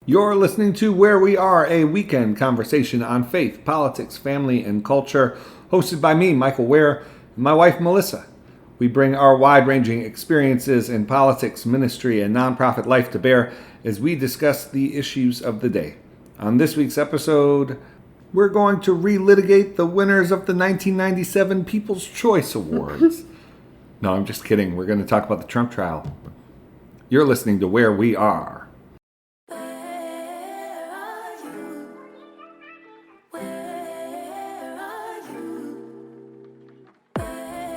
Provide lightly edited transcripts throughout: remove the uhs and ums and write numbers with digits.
You're listening to Where We Are, a weekend conversation on faith, politics, family, and culture, hosted by me, Michael Ware, and my wife, Melissa. We bring our wide-ranging experiences in politics, ministry, and nonprofit life to bear as we discuss the issues of the day. On this week's episode, we're going to relitigate the winners of the 1997 People's Choice Awards. No, I'm just kidding. We're going to talk about the Trump trial. You're listening to Where We Are.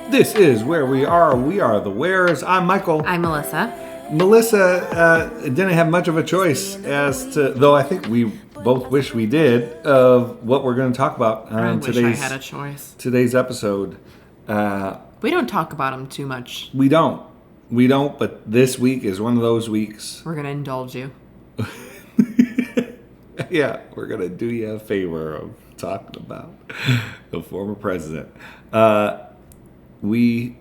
This is Where We Are. We are the Wares. I'm Michael. I'm Melissa. Melissa didn't have much of a choice as to, though I think we both wish we did, of what we're going to talk about on I had a choice. Today's episode. We don't talk about them too much. We don't, but this week is one of those weeks. We're going to indulge you. Yeah, we're going to do you a favor of talking about the former president. We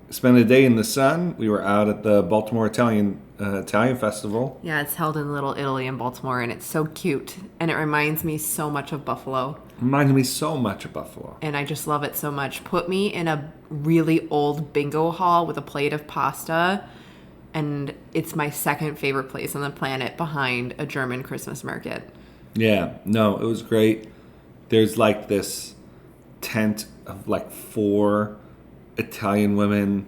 spent a day in the sun. We were out at the Baltimore Italian Festival. Yeah, it's held in Little Italy in Baltimore, and it's so cute. And it reminds me so much of Buffalo. Reminds me so much of Buffalo. And I just love it so much. Put me in a really old bingo hall with a plate of pasta, and it's my second favorite place on the planet behind a German Christmas market. Yeah, no, it was great. There's like this tent of like 4 Italian women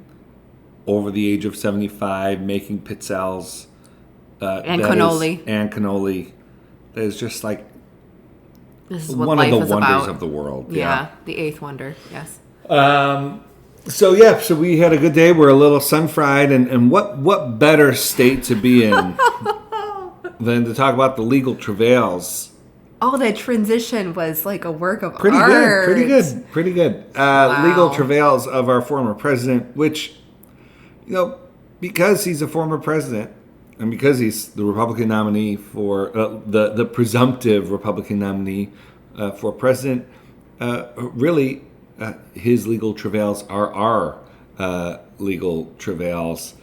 over the age of 75 making pizzelles. And cannoli. That is just like This is what one life of the is wonders about. of the world. Yeah, the eighth wonder, yes. So we had a good day. We're a little sun-fried, and what better state to be in than to talk about the legal travails. Oh, that transition was like a work of art. Pretty good. Wow. Legal travails of our former president, which, because he's a former president and because he's the Republican nominee for the presumptive Republican nominee for president, really his legal travails are our legal travails.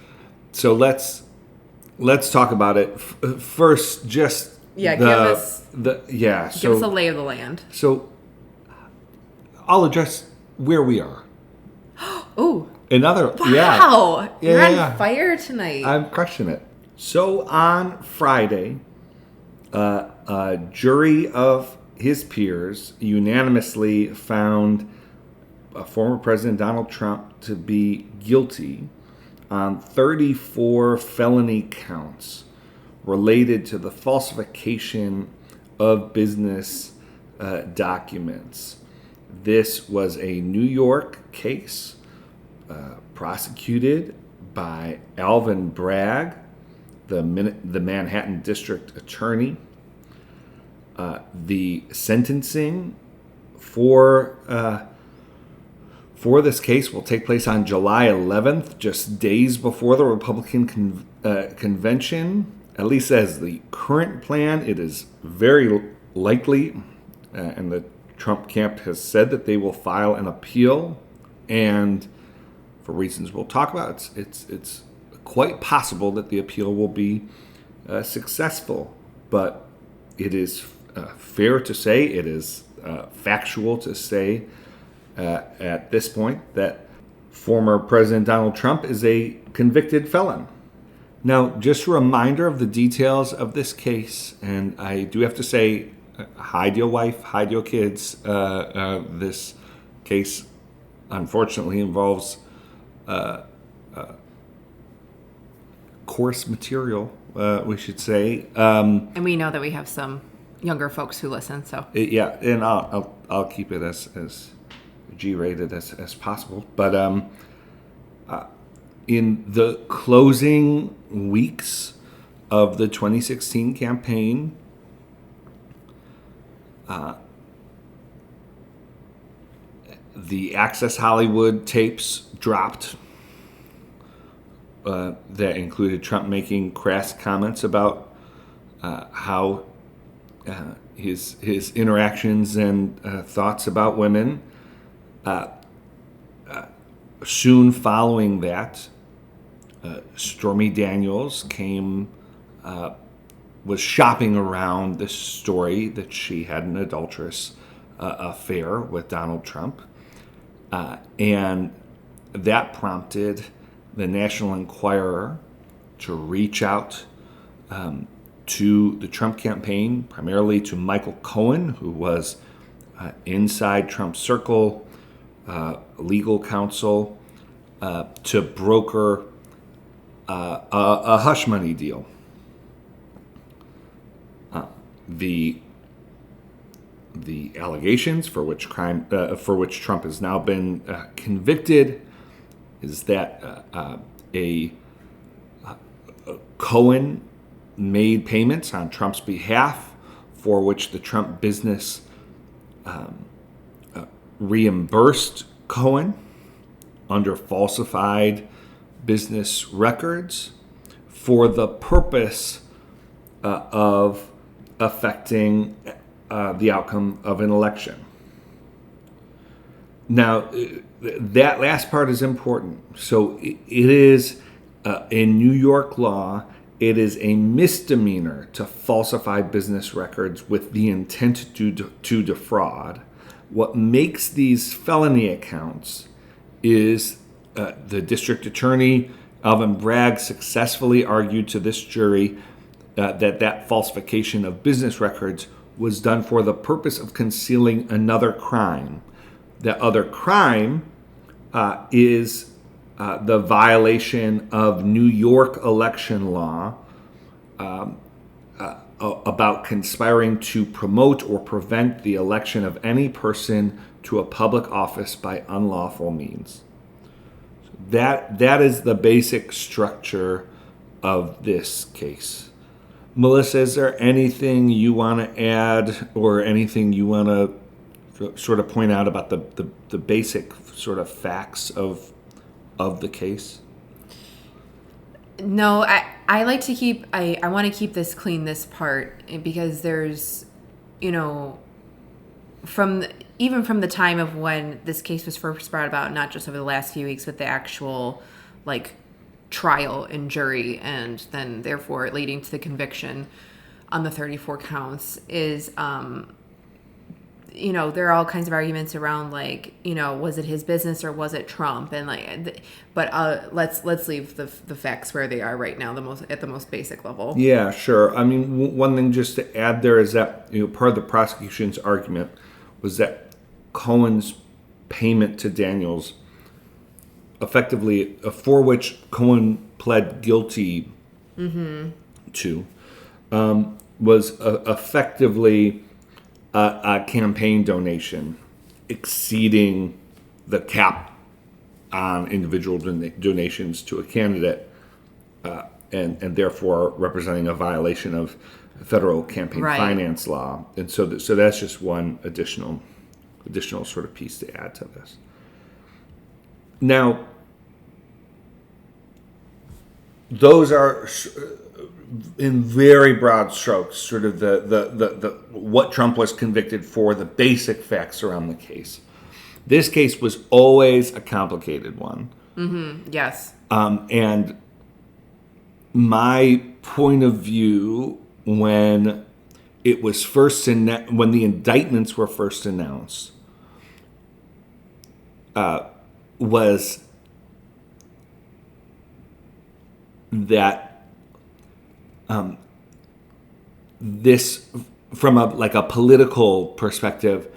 So let's talk about it first. Just give us a lay of the land. So I'll address where we are. Ooh. Wow. Yeah. You're on fire tonight. I'm crushing it. So on Friday, a jury of his peers unanimously found former President Donald Trump to be guilty on 34 felony counts related to the falsification of business documents. This was a New York case prosecuted by Alvin Bragg, the Manhattan District Attorney. The sentencing for this case will take place on July 11th, just days before the Republican convention. At least as the current plan, it is very likely, and the Trump camp has said that they will file an appeal, and for reasons we'll talk about, it's quite possible that the appeal will be successful. But it is fair to say, it is factual to say at this point that former President Donald Trump is a convicted felon. Now, just a reminder of the details of this case, and I do have to say, hide your wife, hide your kids. This case, unfortunately, involves coarse material, we should say. And we know that we have some younger folks who listen, so. Yeah, and I'll keep it as G-rated as possible. But in the closing weeks of the 2016 campaign, the Access Hollywood tapes dropped that included Trump making crass comments about how his interactions and thoughts about women. Soon following that, Stormy Daniels came was shopping around this story that she had an adulterous affair with Donald Trump. And that prompted the National Enquirer to reach out to the Trump campaign, primarily to Michael Cohen, who was inside Trump's circle, legal counsel, to broker a hush money deal. The allegations for which Trump has now been convicted is that a Cohen made payments on Trump's behalf for which the Trump business reimbursed Cohen under falsified business records for the purpose of affecting the outcome of an election. Now, that last part is important. So it is, in New York law, it is a misdemeanor to falsify business records with the intent to defraud. What makes these felony accounts is the district attorney, Alvin Bragg, successfully argued to this jury that falsification of business records was done for the purpose of concealing another crime. That other crime is the violation of New York election law about conspiring to promote or prevent the election of any person to a public office by unlawful means. That is the basic structure of this case. Melissa, is there anything you want to add or anything you want to sort of point out about the basic sort of facts of the case? No, I like to keep, I want to keep this clean, this part, because there's, even from the time of when this case was first brought about, not just over the last few weeks, but the actual, trial and jury, and then therefore leading to the conviction on the 34 counts is, there are all kinds of arguments around was it his business or was it Trump? And but let's leave the facts where they are right now, at the most basic level. Yeah, sure. I mean, one thing just to add there is that part of the prosecution's argument was that Cohen's payment to Daniels, effectively for which Cohen pled guilty to, was effectively a campaign donation exceeding the cap on individual donations to a candidate, and therefore representing a violation of federal campaign finance law. And so that's just one additional sort of piece to add to this. Now, those are, in very broad strokes, sort of the what Trump was convicted for, the basic facts around the case. This case was always a complicated one. Mm-hmm. Yes. And my point of view when it was when the indictments were first announced was that this, from a political perspective,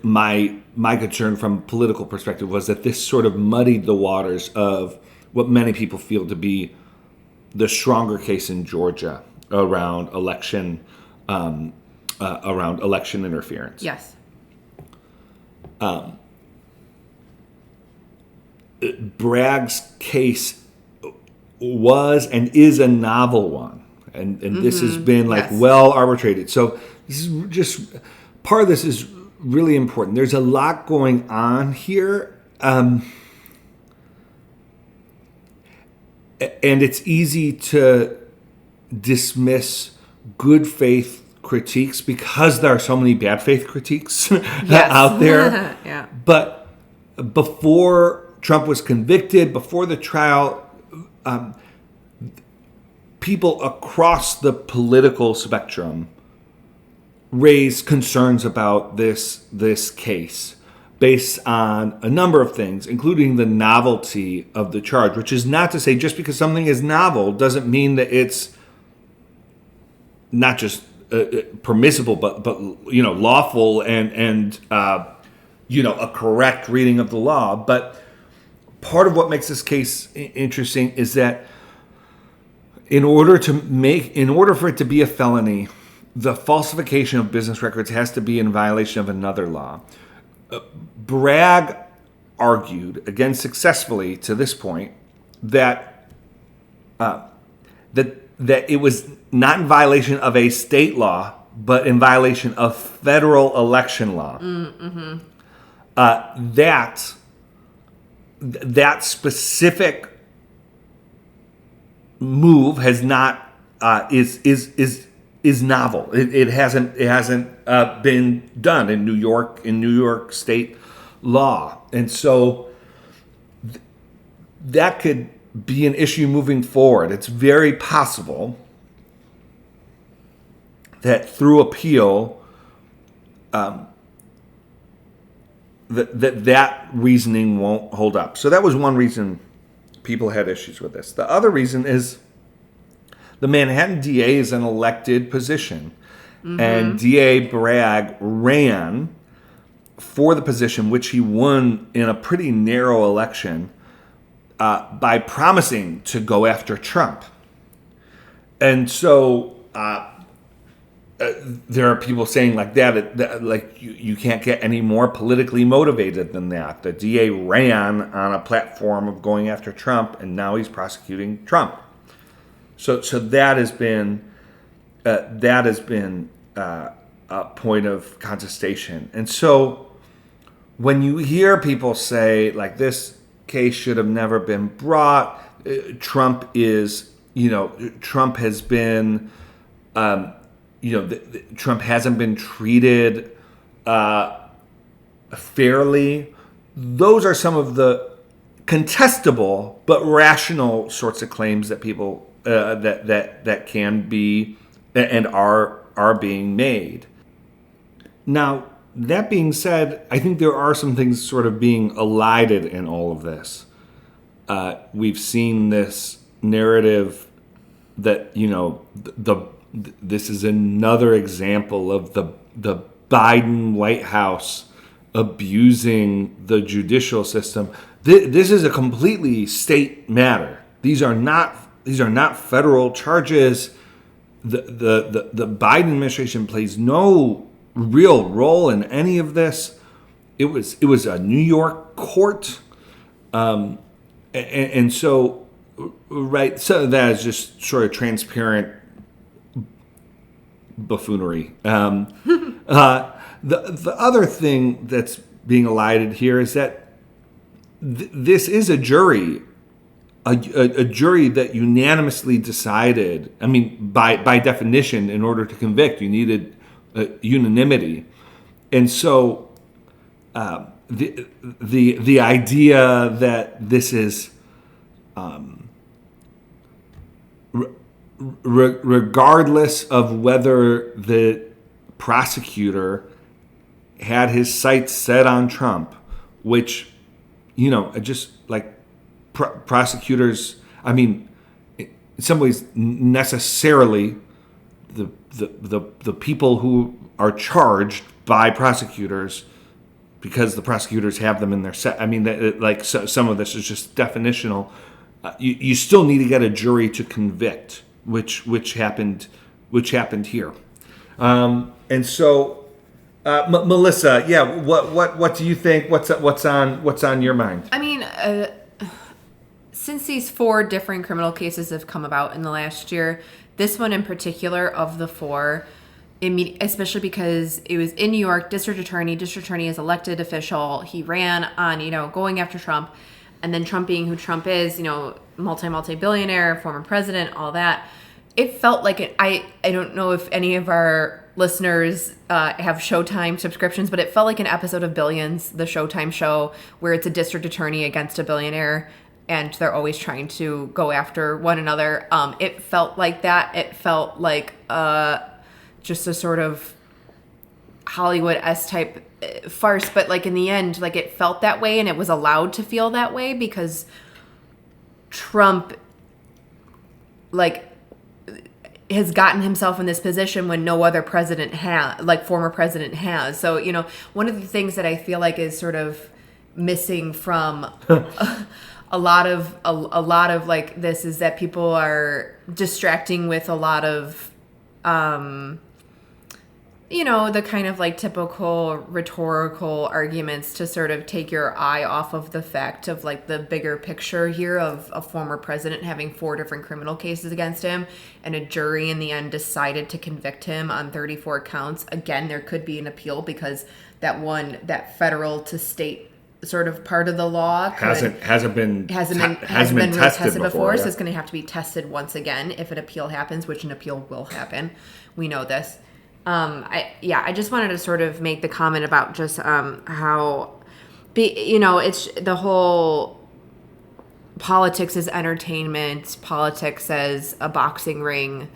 my concern from a political perspective was that this sort of muddied the waters of what many people feel to be the stronger case in Georgia around election interference. Yes. Bragg's case was and is a novel one, and this has been well arbitrated. So this is just part of this is really important. There's a lot going on here, and it's easy to dismiss good faith critiques because there are so many bad faith critiques out there. Yeah. But before Trump was convicted, before the trial, people across the political spectrum raised concerns about this case based on a number of things, including the novelty of the charge, which is not to say just because something is novel doesn't mean that it's not just permissible, but lawful and a correct reading of the law. But part of what makes this case interesting is that in order for it to be a felony, the falsification of business records has to be in violation of another law. Bragg argued, again successfully to this point, that it was not in violation of a state law, but in violation of federal election law. Mm-hmm. That specific move has not is novel. It hasn't been done in New York state law, and so that could be an issue moving forward. It's very possible that through appeal, that reasoning won't hold up. So that was one reason people had issues with this. The other reason is the Manhattan DA is an elected position, and DA Bragg ran for the position, which he won in a pretty narrow election, by promising to go after Trump. And so there are people saying like that like you can't get any more politically motivated than that. The DA ran on a platform of going after Trump, and now he's prosecuting Trump. So that has been a point of contestation. And so when you hear people say like this case should have never been brought, Trump has been Trump hasn't been treated fairly. Those are some of the contestable but rational sorts of claims that people that can be and are being made. Now, that being said, I think there are some things sort of being elided in all of this. We've seen this narrative that this is another example of the Biden White House abusing the judicial system. This is a completely state matter. These are not federal charges. The Biden administration plays no real role in any of this. It was a New York court, and so right. So that is just sort of transparent buffoonery. The other thing that's being elided here is that this is a jury. A jury that unanimously decided. I mean, by definition, in order to convict, you needed unanimity, and so the idea that this is regardless of whether the prosecutor had his sights set on Trump, which just like. Prosecutors, I mean, in some ways, necessarily, the people who are charged by prosecutors, because the prosecutors have them in their set. I mean, some of this is just definitional. You still need to get a jury to convict, which happened here, and so. Melissa, yeah, what do you think? What's on your mind? I mean. Since these 4 different criminal cases have come about in the last year, this one in particular of the 4, especially because it was in New York, district attorney is elected official. He ran on, going after Trump, and then Trump being who Trump is, multi-billionaire, former president, all that. It felt like I don't know if any of our listeners have Showtime subscriptions, but it felt like an episode of Billions, the Showtime show, where it's a district attorney against a billionaire. and they're always trying to go after one another. It felt like that. It felt like just a sort of Hollywood-esque type farce, but like in the end, like it felt that way, and it was allowed to feel that way because Trump like has gotten himself in this position when no other president has, like former president has. So, you know, one of the things that I feel like is sort of missing from a lot of like this is that people are distracting with a lot of you know, the kind of like typical rhetorical arguments to sort of take your eye off of the fact of like the bigger picture here of a former president having 4 different criminal cases against him, and a jury in the end decided to convict him on 34 counts. Again, there could be an appeal because that federal to state sort of part of the law hasn't been really tested before. Yeah. So it's going to have to be tested once again if an appeal happens, which an appeal will happen. We know this. I just wanted to sort of make the comment about just it's the whole politics as entertainment, politics as a boxing ring.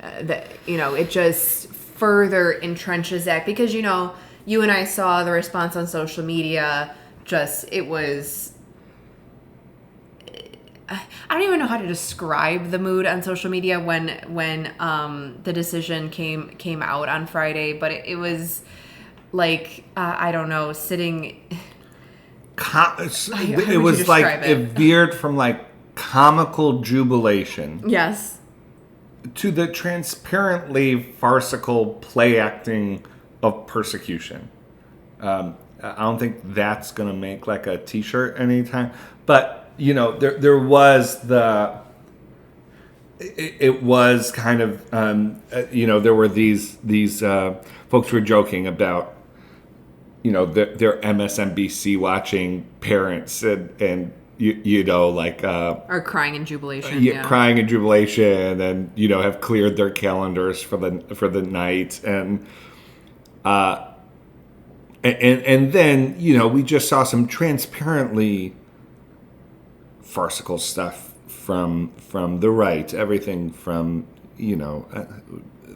It just further entrenches that because, you know, you and I saw the response on social media. It was. I don't even know how to describe the mood on social media when the decision came out on Friday, but it was like I don't know, sitting. It was like it veered from like comical jubilation, yes, to the transparently farcical play acting of persecution. I don't think that's gonna make like a T-shirt anytime, but. You know, there was it was kind of, there were these folks were joking about, you know, their MSNBC watching parents and are crying in jubilation. Crying in jubilation and, you know, have cleared their calendars for the night. And then, you know, we just saw some transparently farcical stuff from the right, everything from, you know,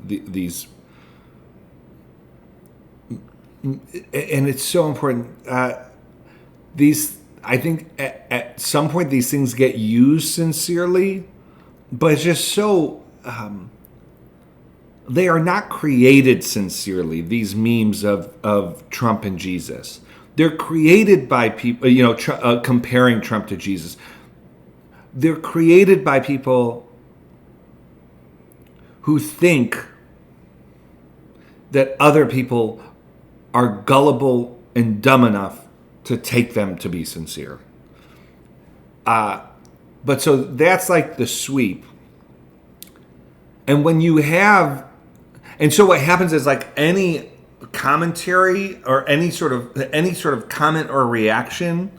these, and it's so important. I think at some point these things get used sincerely, but it's just so they are not created sincerely. These memes of Trump and Jesus, they're created by people, you know, comparing Trump to Jesus. They're created by people who think that other people are gullible and dumb enough to take them to be sincere. But so that's like the sweep. And when you have, and so what happens is like any commentary or any sort of comment or reaction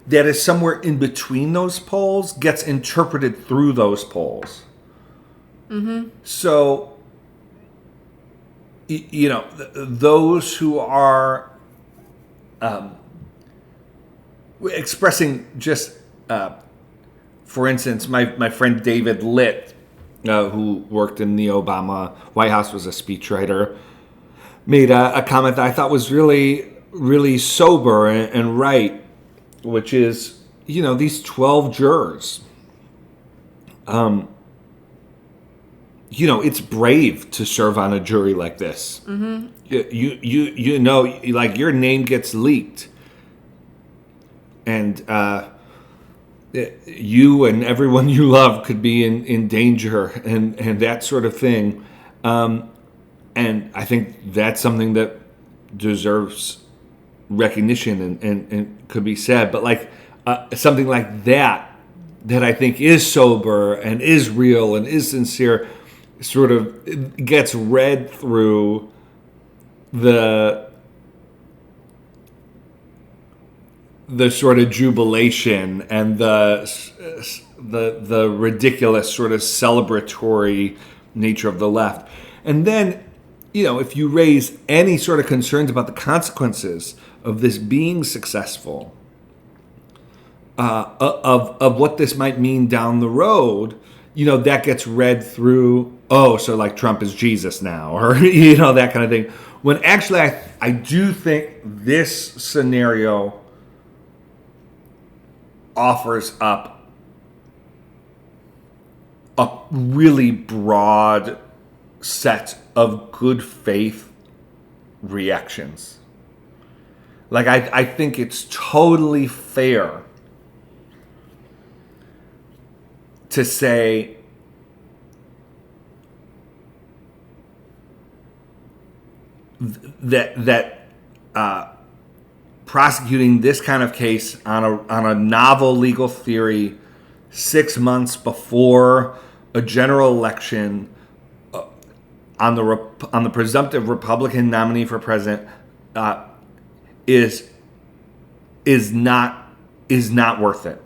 that is somewhere in between those poles gets interpreted through those poles. Mm-hmm. So, you know, those who are expressing just, for instance, my friend David Litt, who worked in the Obama White House, was a speechwriter, made a comment that I thought was really, really sober and right, which is, you know, these 12 jurors. You know, it's brave to serve on a jury like this. Mm-hmm. You know, like your name gets leaked, and you and everyone you love could be in danger, and that sort of thing. And I think that's something that deserves recognition and could be said, but like something like that I think is sober and is real and is sincere, sort of gets read through the sort of jubilation and the ridiculous sort of celebratory nature of the left. And then, you know, if you raise any sort of concerns about the consequences of this being successful, of what this might mean down the road, that gets read through, oh, so like Trump is Jesus now, or, that kind of thing. When actually, I do think this scenario offers up a really broad set of good faith reactions. Like, I think it's totally fair to say that prosecuting this kind of case on a novel legal theory 6 months before a general election on the presumptive Republican nominee for president is not worth it.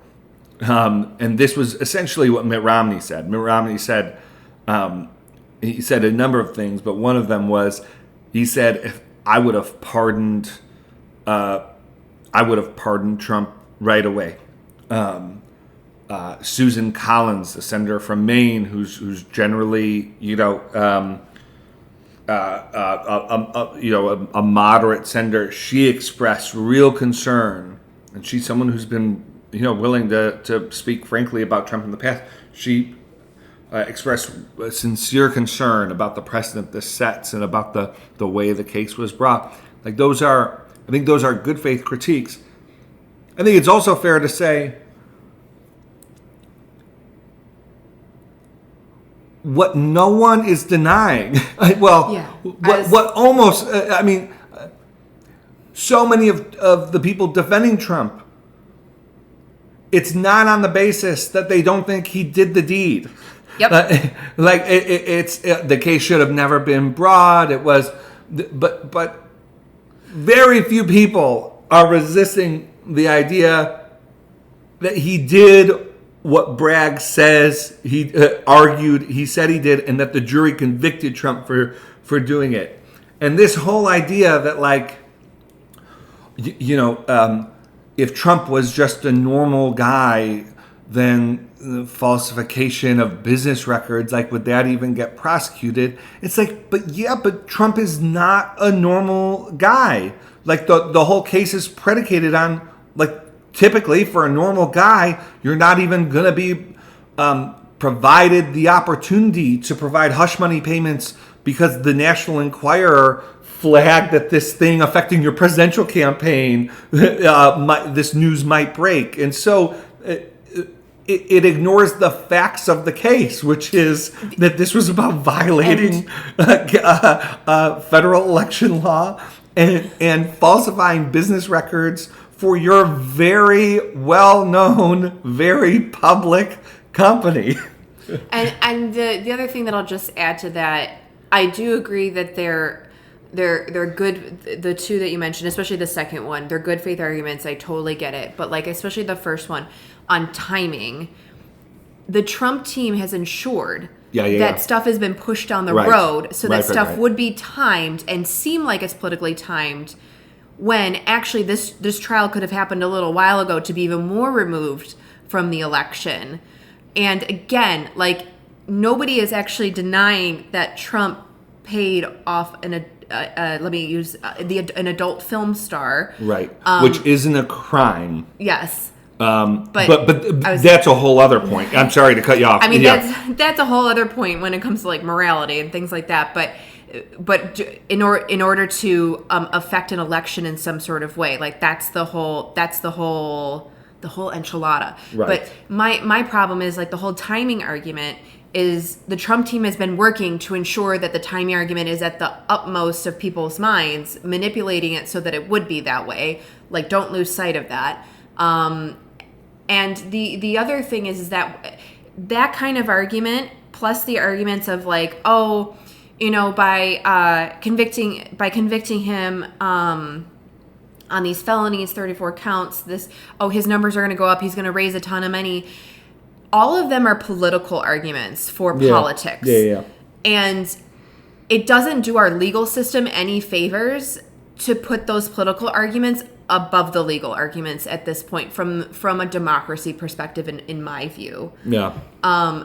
And this was essentially what Mitt Romney said. Mitt Romney said, he said a number of things, but one of them was, he said, if I would have pardoned Trump right away. Susan Collins, the senator from Maine, who's generally, a moderate senator, she expressed real concern, and she's someone who's been, willing to speak frankly about Trump in the past. She expressed a sincere concern about the precedent this sets and about the way the case was brought. I think those are good faith critiques. I think it's also fair to say what no one is denying. So many of the people defending Trump, it's not on the basis that they don't think he did the deed. Yep. The case should have never been brought. It was, but very few people are resisting the idea that he did what Bragg says he argued he said he did, and that the jury convicted Trump for doing it. And this whole idea that if Trump was just a normal guy, then the falsification of business records, would that even get prosecuted? It's but Trump is not a normal guy. The whole case is predicated on, typically for a normal guy, you're not even going to be provided the opportunity to provide hush money payments because the National Enquirer flagged that this thing affecting your presidential campaign, this news might break. And so it ignores the facts of the case, which is that this was about violating federal election law and falsifying business records for your very well-known, very public company. And the other thing that I'll just add to that, I do agree that they're good. The two that you mentioned, especially the second one, they're good faith arguments. I totally get it. But especially the first one on timing, the Trump team has ensured that stuff has been pushed down the road so that stuff would be timed and seem like it's politically timed, when actually this trial could have happened a little while ago to be even more removed from the election. And again, nobody is actually denying that Trump paid off an adult film star, right? Which isn't a crime. Yes. But that's a whole other point. I'm sorry to cut you off. I mean, that's a whole other point when it comes to morality and things like that. But in order to affect an election in some sort of way, that's the whole enchilada. Right. But my problem is the whole timing argument is the Trump team has been working to ensure that the timing argument is at the utmost of people's minds, manipulating it so that it would be that way. Don't lose sight of that. And the other thing is that kind of argument, plus the arguments of by convicting him on these felonies, 34 counts, his numbers are going to go up, he's going to raise a ton of money. All of them are political arguments for politics. Yeah. And it doesn't do our legal system any favors to put those political arguments above the legal arguments at this point from a democracy perspective, in my view. Yeah.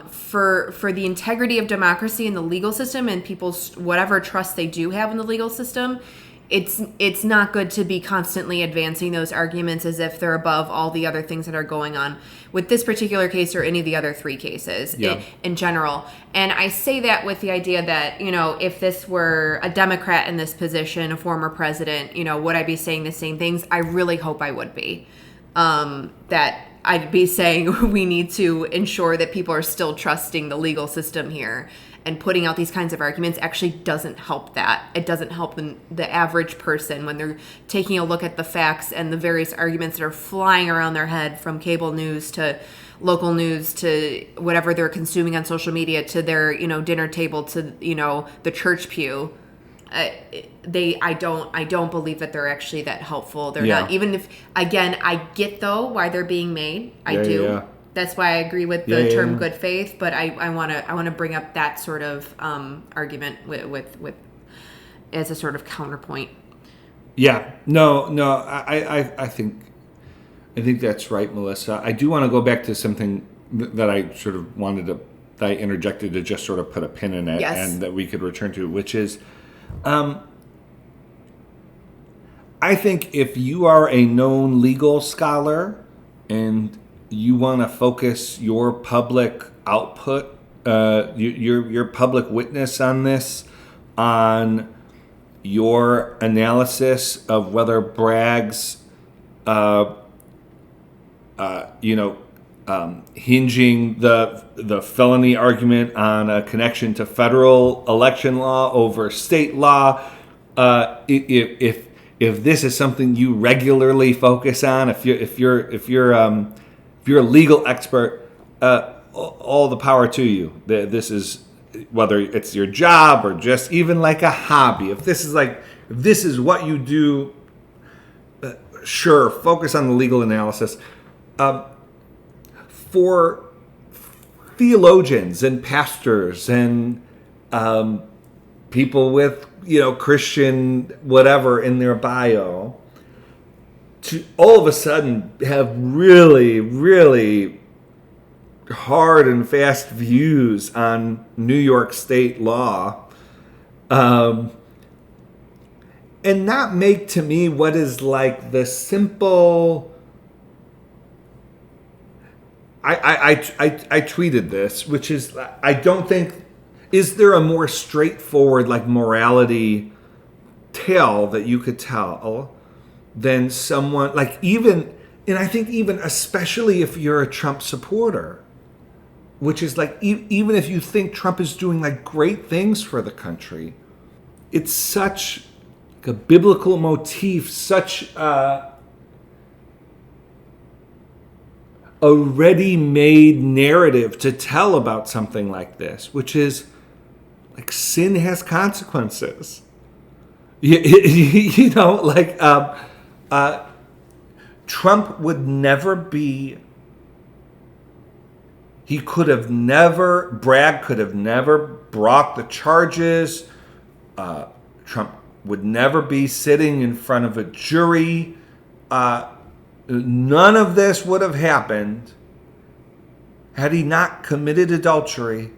For the integrity of democracy and the legal system and people's whatever trust they do have in the legal system, it's not good to be constantly advancing those arguments as if they're above all the other things that are going on with this particular case or any of the other 3 cases in general. And I say that with the idea that, if this were a Democrat in this position, a former president, would I be saying the same things? I really hope I would be. That I'd be saying we need to ensure that people are still trusting the legal system here. And putting out these kinds of arguments actually doesn't help that. It doesn't help the average person when they're taking a look at the facts and the various arguments that are flying around their head, from cable news to local news to whatever they're consuming on social media to their dinner table to the church pew. I don't believe that they're actually that helpful. They're not. Even if, again, I get though why they're being made. I do. Yeah. That's why I agree with the term good faith, but I want to bring up that sort of argument with as a sort of counterpoint. Yeah, no, I think that's right, Melissa. I do want to go back to something that I sort of that I interjected to just sort of put a pin in it, and that we could return to, which is, I think if you are a known legal scholar and you want to focus your public output, your public witness on this, on your analysis of whether Bragg's, hinging the felony argument on a connection to federal election law over state law, if this is something you regularly focus on, if you're a legal expert, all the power to you. This is, whether it's your job or just even like a hobby. If this is what you do, sure, focus on the legal analysis. For theologians and pastors and people with Christian whatever in their bio, to all of a sudden have really, really hard and fast views on New York state law, and not make to me what is like the simple. I tweeted this, which is, I don't think, is there a more straightforward like morality tale that you could tell than someone like, even, and I think even especially if you're a Trump supporter, which is like, even if you think Trump is doing like great things for the country, it's such like a biblical motif, such a ready-made narrative to tell about something like this, which is like sin has consequences. Trump would never be. Bragg could have never brought the charges. Trump would never be sitting in front of a jury. None of this would have happened had he not committed adultery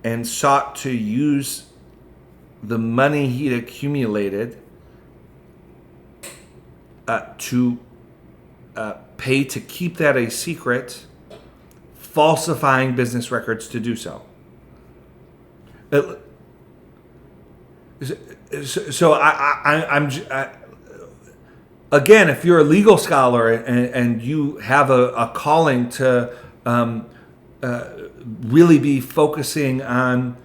and sought to use the money he'd accumulated to pay to keep that a secret, falsifying business records to do so. So I'm again, if you're a legal scholar and you have a calling to really be focusing on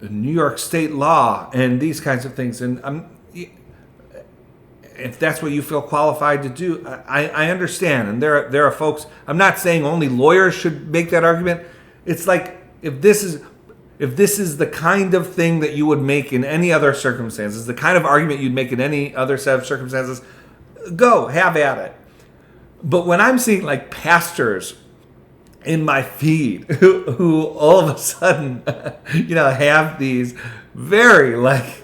New York state law and these kinds of things, and if that's what you feel qualified to do, I understand. And there are folks. I'm not saying only lawyers should make that argument. It's like, if this is the kind of thing that you would make in any other circumstances, the kind of argument you'd make in any other set of circumstances, go, have at it. But when I'm seeing like pastors in my feed who all of a sudden, have these very like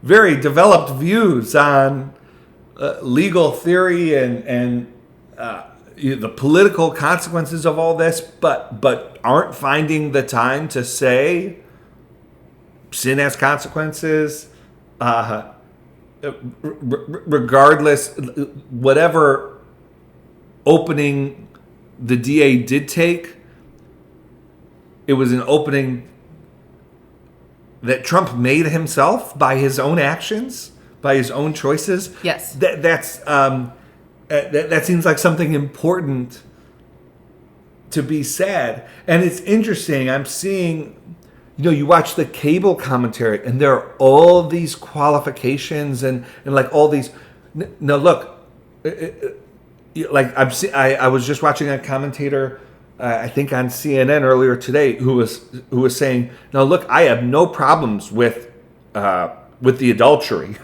very developed views on legal theory and the political consequences of all this, but aren't finding the time to say sin has consequences, regardless, whatever opening the DA did take, it was an opening that Trump made himself by his own actions, by his own choices. Yes. That seems like something important to be said. And it's interesting. I'm seeing, you watch the cable commentary and there are all these qualifications and like all these. Now, look, like I was just watching a commentator, I think on CNN earlier today, who was saying, "Now look, I have no problems with the adultery.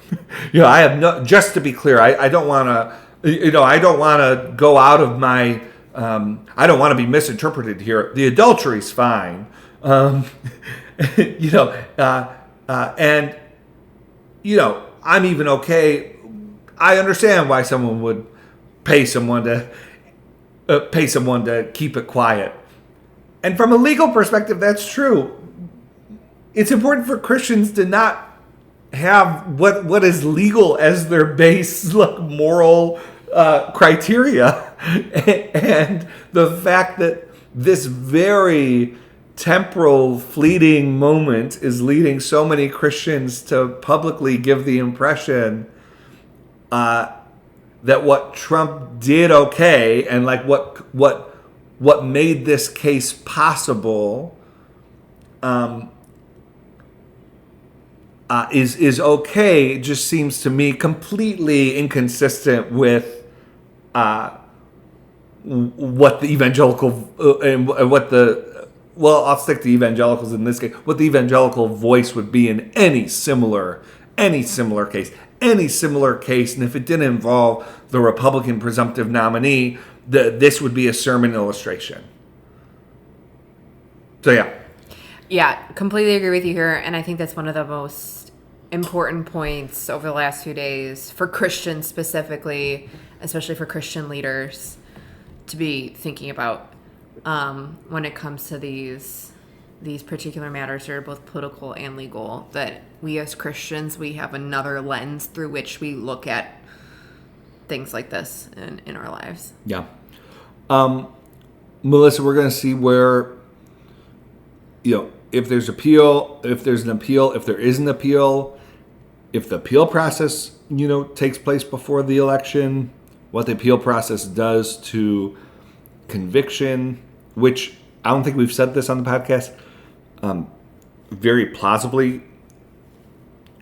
I have no. Just to be clear, I don't want to, I don't want to go out of my. I don't want to be misinterpreted here. The adultery's fine, and I'm even okay. I understand why someone would pay someone to keep it quiet. And from a legal perspective, that's true. It's important for Christians to not have what is legal as their base moral criteria. And the fact that this very temporal, fleeting moment is leading so many Christians to publicly give the impression that what Trump did okay, and like what made this case possible is okay. It just seems to me completely inconsistent with what the evangelical and what the I'll stick to evangelicals in this case. What the evangelical voice would be in any similar case. Any similar case, and if it didn't involve the Republican presumptive nominee, this would be a sermon illustration. So yeah, completely agree with you here, and I think that's one of the most important points over the last few days for Christians specifically, especially for Christian leaders, to be thinking about when it comes to these particular matters that are both political and legal, that we as Christians, we have another lens through which we look at things like this in our lives. Yeah. Melissa, we're going to see where, if there's an appeal, if there is an appeal, if the appeal process, takes place before the election, what the appeal process does to conviction, which I don't think we've said this on the podcast, very plausibly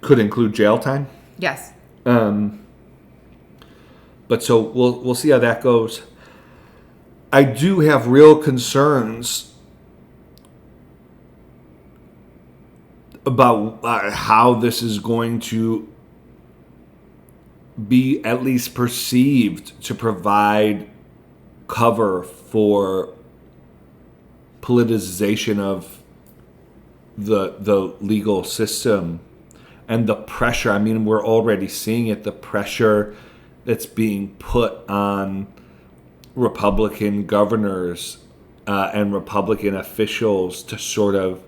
could include jail time. Yes. But so we'll see how that goes. I do have real concerns about how this is going to be at least perceived to provide cover for politicization of the legal system and the pressure. I mean, we're already seeing it, the pressure that's being put on Republican governors and Republican officials to sort of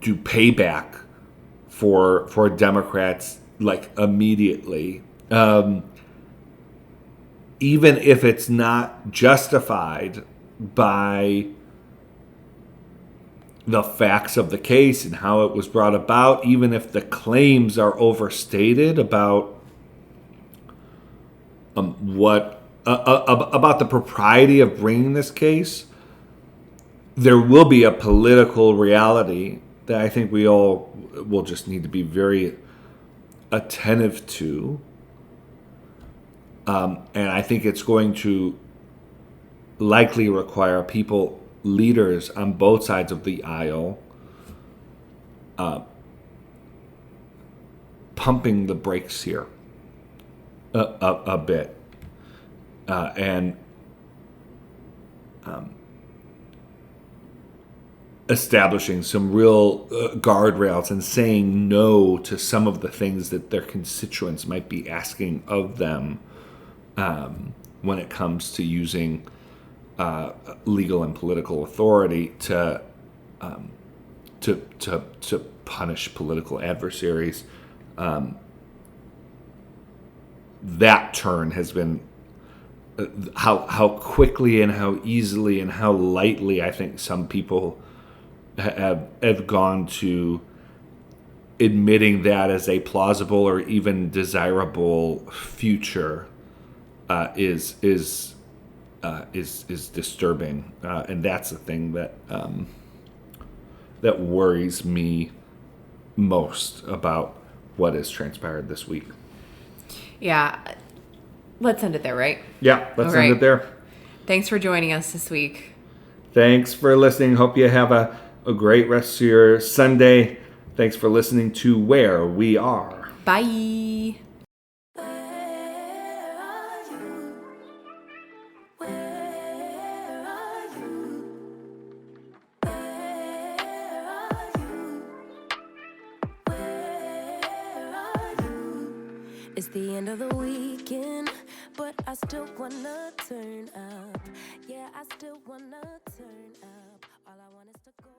do payback for Democrats immediately. Even if it's not justified by the facts of the case and how it was brought about, even if the claims are overstated about about the propriety of bringing this case, there will be a political reality that I think we all will just need to be very attentive to. And I think it's going to likely require leaders on both sides of the aisle, pumping the brakes here a bit. establishing some real guardrails and saying no to some of the things that their constituents might be asking of them when it comes to using legal and political authority to punish political adversaries. That turn has been how quickly and how easily and how lightly I think some people have gone to admitting that as a plausible or even desirable future is disturbing, and that's the thing that that worries me most about what has transpired this week. Yeah. Let's end it there, right? Yeah, let's All right. end it there. Thanks for joining us this week. Thanks for listening. Hope you have a great rest of your Sunday. Thanks for listening to Where We Are. Bye. It's the end of the weekend, but I still wanna turn up. Yeah, I still wanna turn up. All I want is to go.